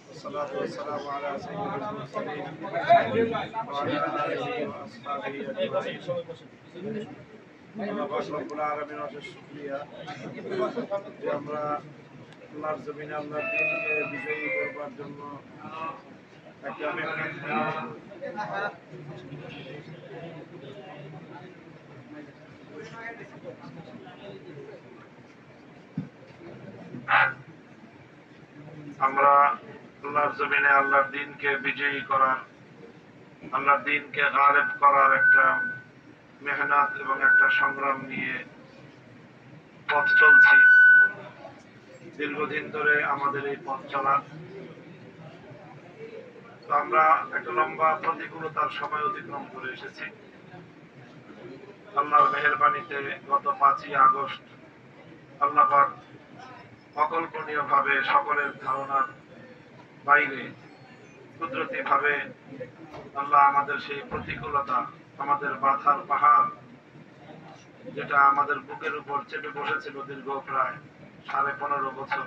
والصلاة والسلام على سيد المرسلين وعلى آله وأصحابه أجمعين। আল্লাহ রাব্বুল আলামিনের অশেষ শুকরিয়া যে আমরা আল্লাহর জমিনে আল্লাহর দ্বীনকে বিজয়ী করবার জন্য একটা মেহনত আমরা আল্লাহর জমিনে আল্লাহর দ্বীনকে বিজয়ী করার, আল্লাহর দ্বীনকে গালেব করার একটা মেহনত এবং একটা সংগ্রাম নিয়ে পথ চলছি। দীর্ঘদিন ধরে আমাদের এই পথ চলা, আমরা একটা লম্বা প্রতিকূলতার সময় অতিক্রম করে এসেছি। আল্লাহর মেহেরবানিতে গত 5ই আগস্ট আল্লাহ পাক অকল্পনীয় ভাবে, সকলের ধারণার বাইরে কুদরতি ভাবে আল্লাহ আমাদের সেই প্রতিকূলতা, আমাদের বাধার পাহাড়, যেটা আমাদের বুকের উপর চেপে বসেছিল দীর্ঘ প্রায় 15.5 বছর,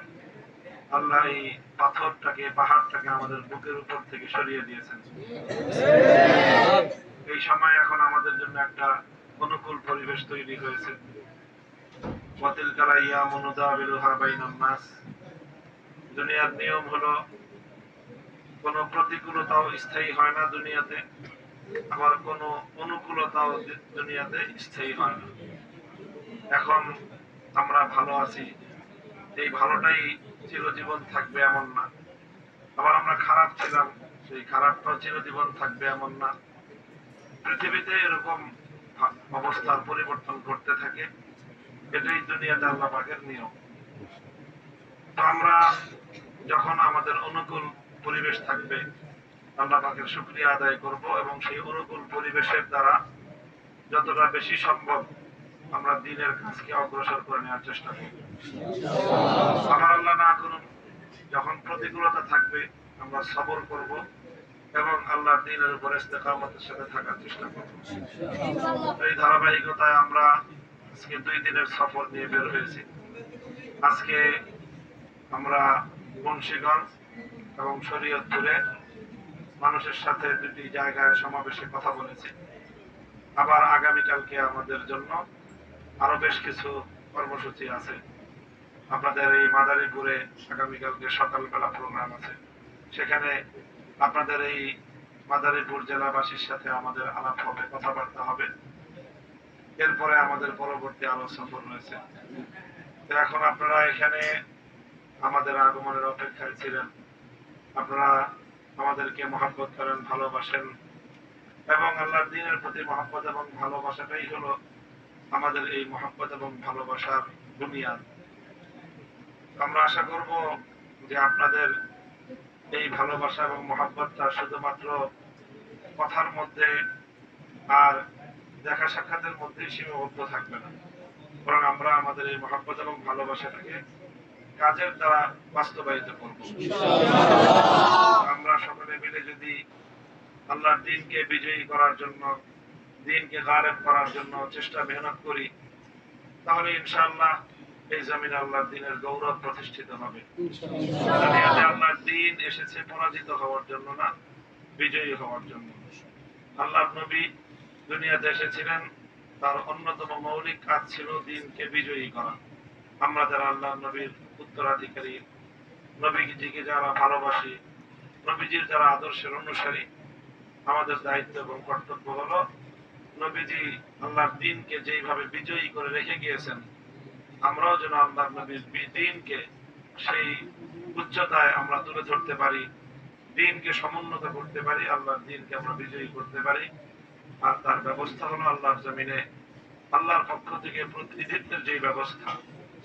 আল্লাহ এই পাথরটাকে, পাহাড়টাকে আমাদের বুকের উপর থেকে সরিয়ে দিয়েছেন। এই সময় এখন আমাদের জন্য একটা অনুকূল পরিবেশ তৈরি হয়েছে। দুনিয়ার নিয়ম হলো কোন প্রতিকূলতাও স্থায়ী হয় না দুনিয়াতে, আবার কোন অনুকূলতাও দুনিয়াতে স্থায়ী হয় না। এখন আমরা ভালো আছি, এই ভালোটাই চিরজীবন থাকবে এমন না। আবার আমরা খারাপ ছিলাম, সেই খারাপটাও চিরজীবন থাকবে এমন না। পৃথিবীতে এরকম অবস্থার পরিবর্তন করতে থাকে, এটাই দুনিয়াতে আল্লাহ পাকের নিয়ম। তো আমরা যখন আমাদের অনুকূল পরিবেশ থাকবে, আল্লাহ পাকের শুকরিয়া আদায় করব এবং সেই অনুকূল পরিবেশের দ্বারা যতটা বেশি সম্ভব আমরা দ্বীনের কাজকে অগ্রসর করে নেওয়ার চেষ্টা করব। আমার আল্লাহ না করুন, যখন প্রতিকূলতা থাকবে আমরা সবর করব এবং আল্লাহর দ্বীনের উপর ইস্তেকামতের সাথে থাকার চেষ্টা করব। এই ধারাবাহিকতায় আমরা আজকে 2 দিনের সফর নিয়ে বের হয়েছি। আজকে আমরা মুন্সিগঞ্জ এবং শরীয়তপুরে মানুষের সাথে 2টি জায়গায় সমাবেশে কথা বলেছি। আবার আগামীকালকে আমাদের জন্য আরো বেশ কিছু কর্মসূচি আছে। আপনাদের এই মাদারীপুরে আগামীকালকে সকালবেলা প্রোগ্রাম আছে, সেখানে আপনাদের এই মাদারীপুর জেলাবাসীর সাথে আমাদের আলাপ হবে, কথাবার্তা হবে। এরপরে আমাদের পরবর্তী আরো সফর রয়েছে। তো এখন আপনারা এখানে আমাদের আগমনের অপেক্ষায় ছিলেন, আপনারা আমাদেরকে মহব্বত করেন, ভালোবাসেন এবং আল্লাহর দ্বীনের প্রতি মহব্বত এবং ভালোবাসাটাই হলো আমাদের এই মহব্বত এবং ভালোবাসার বুনিয়াদ। আমরা আশা করব যে আপনাদের এই ভালোবাসা এবং মহব্বতটা শুধুমাত্র কথার মধ্যে আর দেখা সাক্ষাতের মধ্যেই সীমাবদ্ধ থাকবে না, বরং আমরা আমাদের এই মহব্বত এবং ভালোবাসাটাকে কাজের দ্বারা বাস্তবায়িত করব। আমরা সকলে মিলে যদি আল্লাহর দ্বীনকে বিজয়ী করার জন্য, দ্বীনকে গালেব করার জন্য চেষ্টা মেহনত করি, তাহলে ইনশাআল্লাহ এই জমিনে আল্লাহর দ্বীনের গৌরব প্রতিষ্ঠিত হবে। দুনিয়াতে আল্লাহর দ্বীন এসেছে পরাজিত হওয়ার জন্য না, বিজয়ী হওয়ার জন্য। আল্লাহর নবী দুনিয়াতে এসেছিলেন, তার অন্যতম মৌলিক কাজ ছিল দ্বীনকে বিজয়ী করা। আমরা যারা আল্লাহর নবীর উত্তরাধিকারী, নবীজিকে যারা ভালোবাসি, নবীজির যারা আদর্শের অনুসারী, আমাদের দায়িত্ব এবং কর্তব্য হলো নবীজি আল্লাহর দ্বীনকে যেইভাবে বিজয়ী করে রেখে গিয়েছেন, আমরাও যেন আল্লাহর নবীর দ্বীনকে সেই উচ্চতায় আমরা তুলে ধরতে পারি, দ্বীনকে সমুন্নত করতে পারি, আল্লাহর দ্বীনকে আমরা বিজয়ী করতে পারি। আর তার ব্যবস্থা হলো আল্লাহর জমিনে আল্লাহর পক্ষ থেকে প্রতিনিধিত্বের যে ব্যবস্থা,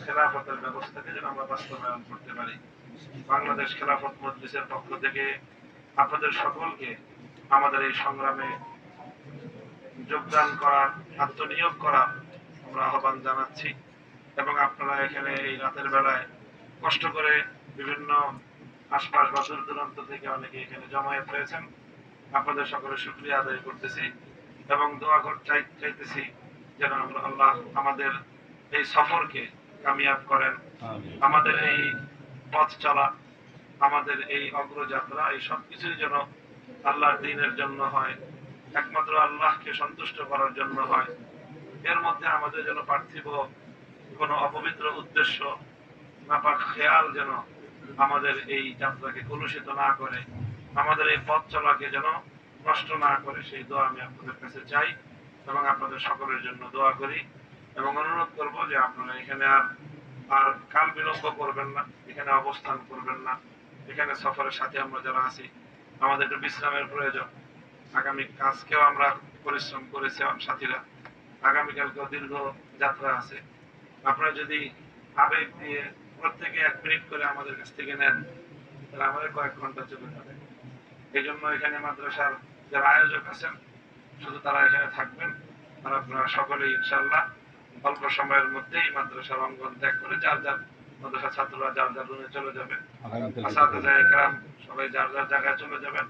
খেলাফতের ব্যবস্থাকে যেন আমরা বাস্তবায়ন করতে পারি। বাংলাদেশ খেলাফত মজলিসের পক্ষ থেকে আপনাদের সকলকে আমাদের এই সংগ্রামে যোগদান করার, আত্মনিয়োগ করার আমরা আহ্বান জানাচ্ছি। এবং আপনারা এখানে এই রাতের বেলায় কষ্ট করে বিভিন্ন আশপাশ বা দূর দূরান্ত থেকে অনেকে এখানে জমায়েত হয়েছেন, আপনাদের সকলের শুকরিয়া আদায় করতেছি এবং দোয়া চাইতেছি যেন আল্লাহ আমাদের এই সফরকে কামিয়াব করেন, আমাদের এই পথ চলা, আমাদের এই অগ্রযাত্রা, এই সবকিছুই যেন আল্লাহর দ্বীনের জন্য হয়, একমাত্র আল্লাহকে সন্তুষ্ট করার জন্য হয়। এর মধ্যে আমাদের যেন পার্থিব কোনো অপবিত্র উদ্দেশ্য, নাপাক খেয়াল যেন আমাদের এই যাত্রাকে কলুষিত না করে, আমাদের এই পথ চলাকে যেন নষ্ট না করে, সেই দোয়া আমি আপনাদের কাছে চাই এবং আপনাদের সকলের জন্য দোয়া করি এবং অনুরোধ করব যে আপনারা এখানে আর কাল বিলম্ব করবেন না, এখানে অবস্থান করবেন না। এখানে সফরের সাথে আমরা যারা আছি, আমাদের একটু বিশ্রামের প্রয়োজন। আগামী কাজকেও আমরা পরিশ্রম করেছি সাথীরা, আগামীকালকেও দীর্ঘ যাত্রা আছে। আপনারা যদি আবেগ দিয়ে প্রত্যেকে 1 মিনিট করে আমাদের কাছ থেকে নেন, তাহলে আমাদের কয়েক ঘন্টা চলে যাবে। এই জন্য এখানে মাদ্রাসার যারা আয়োজক আছেন, শুধু তারা এখানে থাকবেন, আর আপনারা সকলেই ইনশাআল্লাহ অল্প সময়ের মধ্যেই মাদ্রাসার অঙ্গন ত্যাগ করে যার যার মাদ্রাসা ছাত্ররা যার যার রুমে চলে যাবে, আসাদা একরাম সবাই যার যার জায়গায় চলে যাবেন।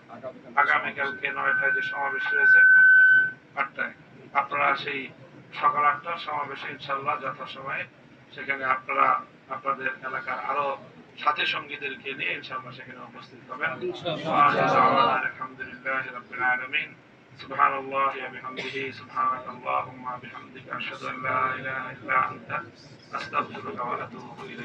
আগামীকালকে 9টায় যে সমাবেশ রয়েছে, 8টায় আপনারা সেই সকাল 8টার সমাবেশে ইনশাআল্লাহ যথাসময়ে সেখানে আপনারা আপনাদের এলাকার আরো সাথী সঙ্গীদেরকে নিয়ে ইনশাআল্লাহ সেখানে উপস্থিত হবেন। আলহামদুলিল্লাহি রাব্বিল আলামিন। সুবহানাল্লাহি ওয়া বিহামদিহি, সুবহানাকাল্লাহুম্মা বিহামদিকা, আশহাদু আল্লা ইলাহা ইল্লা আনতা, আস্তাগফিরুকা ওয়া আতুবু ইলাইক।